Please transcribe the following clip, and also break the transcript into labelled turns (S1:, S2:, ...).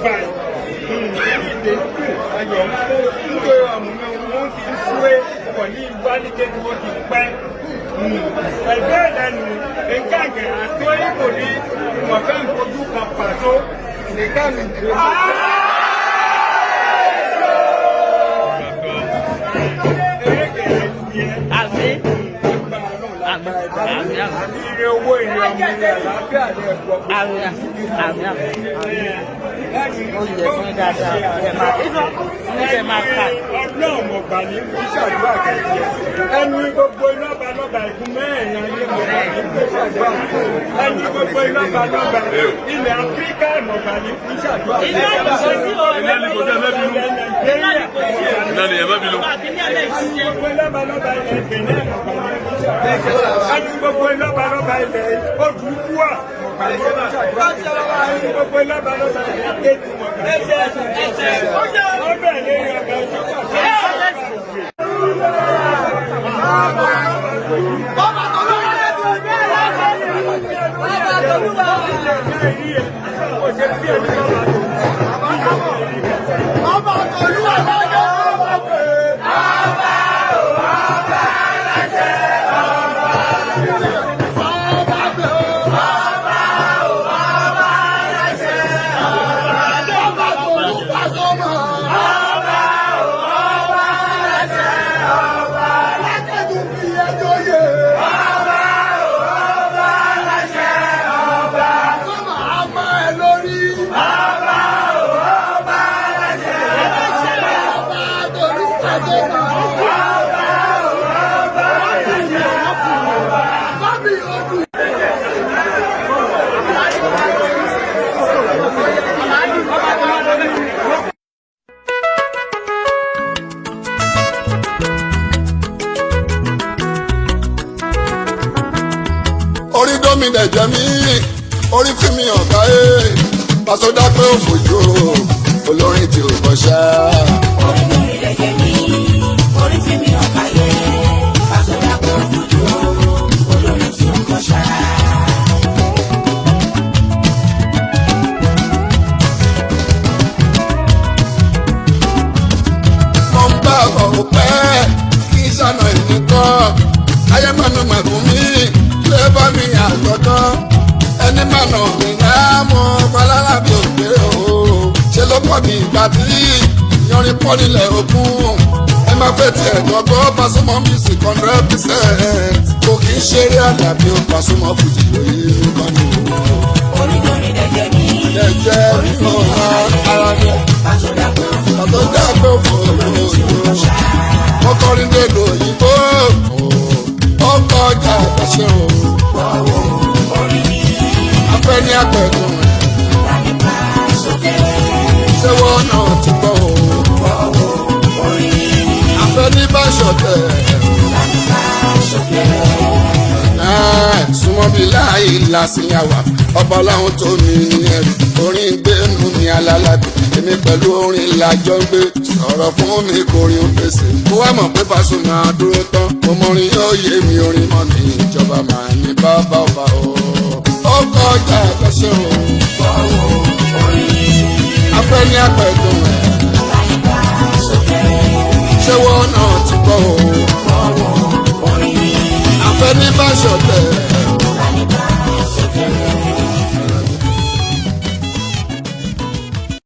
S1: báyìí ayọ̀ nígbà wọ́n ti ń súwé pọ̀ ní ìgbàlíkẹ́ tí wọ́n ti pẹ́ ẹgbẹ́ ìlànà ìkàgẹ̀ àtọ́ ìbò ní ìmọ̀fẹ́ ìfojú kan pàtó nìkan nìkan. Ire owó ìrìn ọmọ ilẹ̀ àlàáfíà lè pọ̀.
S2: Oúnjẹ fún dáadáa ẹ̀ máa bíbọ̀ oúnjẹ máa kà.
S1: Ọlọ́run ọ̀gbà ní ìṣàdúrà kẹ̀kẹ́. Ẹnu gbogbo lọ́balọ́ba ìkún mẹ́rin ayé mọ̀gbà ní ìṣàdúrà. Ẹnu gbogbo lọ́balọ́ba ilẹ̀ Áfíríkà mọ̀gbà ní ìṣàdúrà.
S2: Iná ni kò sí o.
S1: Iná ni kò sí ẹ̀mẹ́bìnú.
S2: Iná ni kò sí o.
S3: Iná ni ẹ̀mẹ́bìnú.
S1: Ẹnu gbogbo lọ́balọ́ba ilẹ̀ Benin mọ̀gbà ní ìṣàdúrà. Ẹnu gbogbo lọ́balọ́ba ilẹ̀ Odùduwà mọ̀gbà ní ìṣàdúrà. Ẹnu gbogbo lọ́balọ́ba ilẹ̀ Kétu mọ̀gbà ní ìṣàdúrà. Ọbẹ̀ lè rí ọbẹ̀
S4: orí gómìnà ẹ̀jẹ̀ mi orí fi mi ọ̀gá pàṣẹ dápẹ́ òfòjò olórin tí ò bọ́ṣá.
S5: orí gómìnà ẹ̀jẹ̀ mi orí fi mi ọ̀gá pàṣẹ dápẹ́ òfòjò olórin tí ò bọ́ṣá.
S4: mo ń bá ọ̀rọ̀ pẹ́ kí sànà ìnìkan ayé mọ̀nà màgùn mi lè bá mi àgbọ̀dọ̀ ẹni mọ̀nà mi náà mọ̀ balára bí òkè o ṣe ló pọ̀ ní ìgbà tí yanrin pọ̀ nílẹ̀ òkun ẹ má fẹ́ tiẹ̀ gbọ́gbọ́ Pasuma music 100% kò kì í ṣeré àdàbí ó Pasuma fújì lóye nìkan ni o.
S5: orí gómìnà ẹ̀jẹ̀ mi
S4: ẹ̀jẹ̀ mi ò rán ara mi
S5: pàṣẹ dápẹ́
S4: pàtó dápẹ́ òfòrò ọkọrin dèlò òyìnbó ọkọ̀ ọjà àgbàṣe o
S5: orí mi
S4: afẹ́ ní àpẹ̀kùn
S5: lálẹ́pà sókè
S4: ṣé wọ́n náà ti gbọ́ o
S5: orí mi
S4: afẹ́ ní báṣọ̀tẹ̀
S5: lálẹ́pà sókè.
S4: súnmọ́ bí láì lásìyàwá ọba ọlọ́run tó ní ẹrù orin gbẹ́nu ní alálàbí èmi pẹ̀lú orin làjọ gbé sọ̀rọ̀ fún mi kò rí o fèsì mo wá mọ̀ pé Pasuma dúró tán mo mọrin yóò yé mi orin mọ́ mi ìjọba màá ní bá bá ọba o ó kọjá àgbàṣe o.